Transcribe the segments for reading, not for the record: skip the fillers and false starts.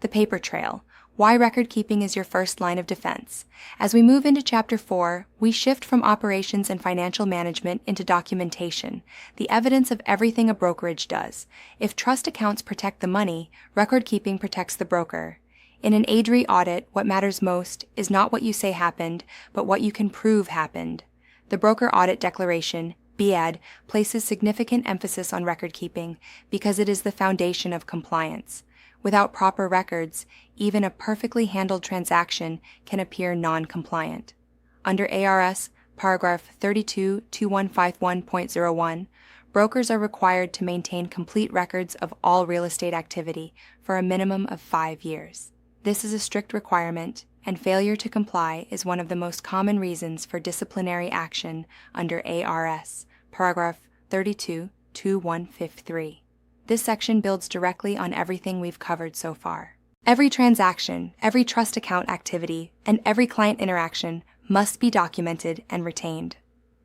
The paper trail. Why record keeping is your first line of defense. As we move into Chapter 4, we shift from operations and financial management into documentation, the evidence of everything a brokerage does. If trust accounts protect the money, record keeping protects the broker. In an ADRI audit, what matters most is not what you say happened, but what you can prove happened. The Broker Audit Declaration, BAD, places significant emphasis on record keeping because it is the foundation of compliance. Without proper records, even a perfectly handled transaction can appear non-compliant. Under ARS paragraph 32.2151.01, brokers are required to maintain complete records of all real estate activity for a minimum of 5 years. This is a strict requirement, and failure to comply is one of the most common reasons for disciplinary action under ARS paragraph 32.2153. This section builds directly on everything we've covered so far. Every transaction, every trust account activity, and every client interaction must be documented and retained.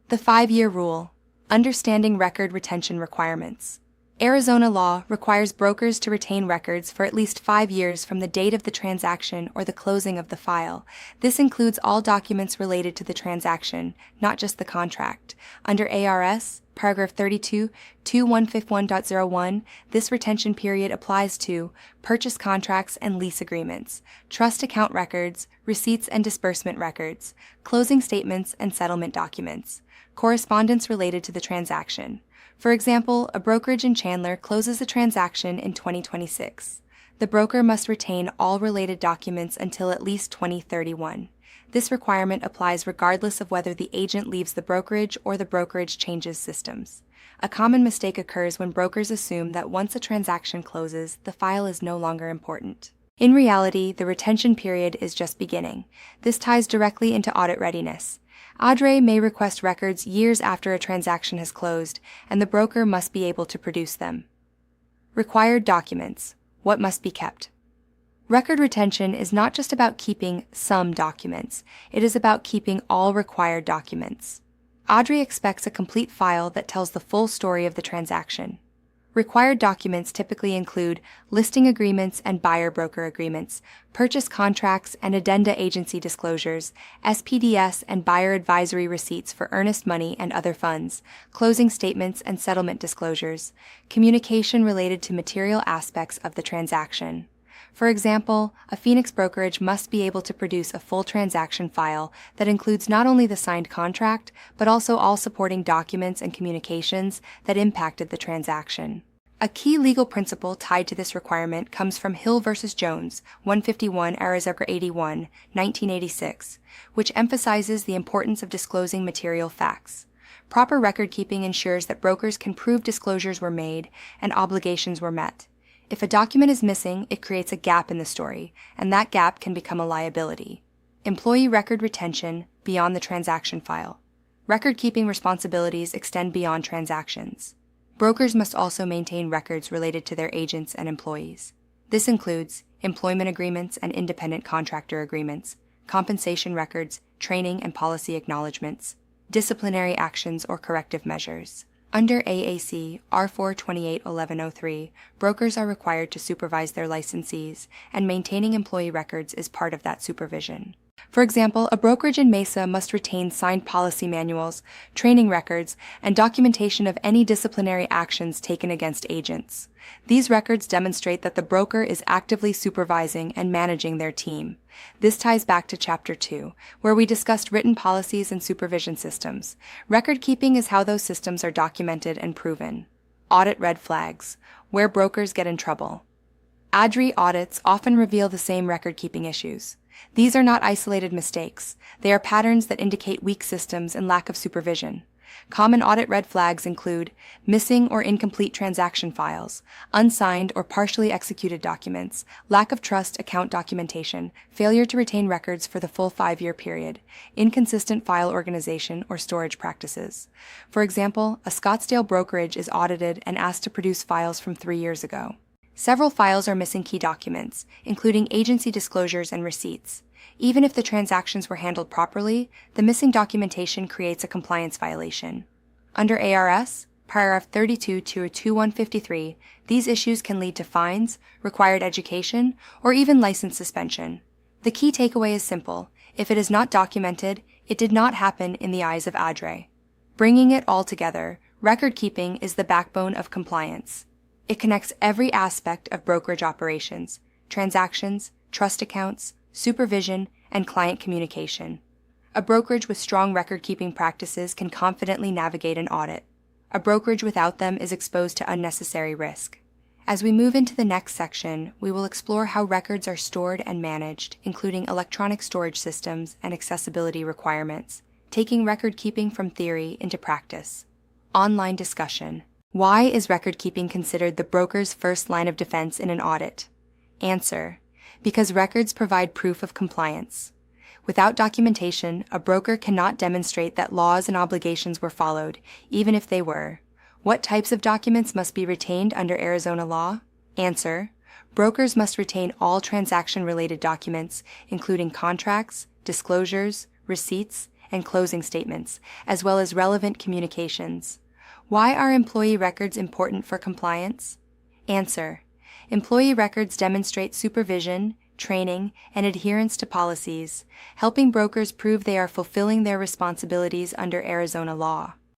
The 5-year rule. Understanding record retention requirements. Arizona law requires brokers to retain records for at least 5 years from the date of the transaction or the closing of the file. This includes all documents related to the transaction, not just the contract. Under ARS, paragraph 32.2151.01, this retention period applies to purchase contracts and lease agreements, trust account records, receipts and disbursement records, closing statements and settlement documents, correspondence related to the transaction. For example, a brokerage in Chandler closes a transaction in 2026. The broker must retain all related documents until at least 2031. This requirement applies regardless of whether the agent leaves the brokerage or the brokerage changes systems. A common mistake occurs when brokers assume that once a transaction closes, the file is no longer important. In reality, the retention period is just beginning. This ties directly into audit readiness. ADRI may request records years after a transaction has closed, and the broker must be able to produce them. Required documents. What must be kept? Record retention is not just about keeping some documents, it is about keeping all required documents. ADRI expects a complete file that tells the full story of the transaction. Required documents typically include listing agreements and buyer-broker agreements, purchase contracts and addenda agency disclosures, SPDS and buyer advisory receipts for earnest money and other funds, closing statements and settlement disclosures, communication related to material aspects of the transaction. For example, a Phoenix brokerage must be able to produce a full transaction file that includes not only the signed contract, but also all supporting documents and communications that impacted the transaction. A key legal principle tied to this requirement comes from Hill v. Jones, 151 Arizona 81, 1986, which emphasizes the importance of disclosing material facts. Proper record keeping ensures that brokers can prove disclosures were made and obligations were met. If a document is missing, it creates a gap in the story, and that gap can become a liability. Employee record retention beyond the transaction file. Record-keeping responsibilities extend beyond transactions. Brokers must also maintain records related to their agents and employees. This includes employment agreements and independent contractor agreements, compensation records, training and policy acknowledgments, disciplinary actions or corrective measures. Under AAC R4281103, brokers are required to supervise their licensees, and maintaining employee records is part of that supervision. For example, a brokerage in Mesa must retain signed policy manuals, training records, and documentation of any disciplinary actions taken against agents. These records demonstrate that the broker is actively supervising and managing their team. This ties back to Chapter 2, where we discussed written policies and supervision systems. Record keeping is how those systems are documented and proven. Audit red flags, where brokers get in trouble. ADRI audits often reveal the same record-keeping issues. These are not isolated mistakes. They are patterns that indicate weak systems and lack of supervision. Common audit red flags include missing or incomplete transaction files, unsigned or partially executed documents, lack of trust account documentation, failure to retain records for the full 5-year period, inconsistent file organization or storage practices. For example, a Scottsdale brokerage is audited and asked to produce files from 3 years ago. Several files are missing key documents, including agency disclosures and receipts. Even if the transactions were handled properly, the missing documentation creates a compliance violation. Under ARS, paragraph 32 to 2153, these issues can lead to fines, required education, or even license suspension. The key takeaway is simple. If it is not documented, it did not happen in the eyes of ADRE. Bringing it all together, record keeping is the backbone of compliance. It connects every aspect of brokerage operations, transactions, trust accounts, supervision, and client communication. A brokerage with strong record-keeping practices can confidently navigate an audit. A brokerage without them is exposed to unnecessary risk. As we move into the next section, we will explore how records are stored and managed, including electronic storage systems and accessibility requirements, taking record-keeping from theory into practice. Online discussion. Why is record-keeping considered the broker's first line of defense in an audit? Answer: because records provide proof of compliance. Without documentation, a broker cannot demonstrate that laws and obligations were followed, even if they were. What types of documents must be retained under Arizona law? Answer: brokers must retain all transaction-related documents, including contracts, disclosures, receipts, and closing statements, as well as relevant communications. Why are employee records important for compliance? Answer: employee records demonstrate supervision, training, and adherence to policies, helping brokers prove they are fulfilling their responsibilities under Arizona law.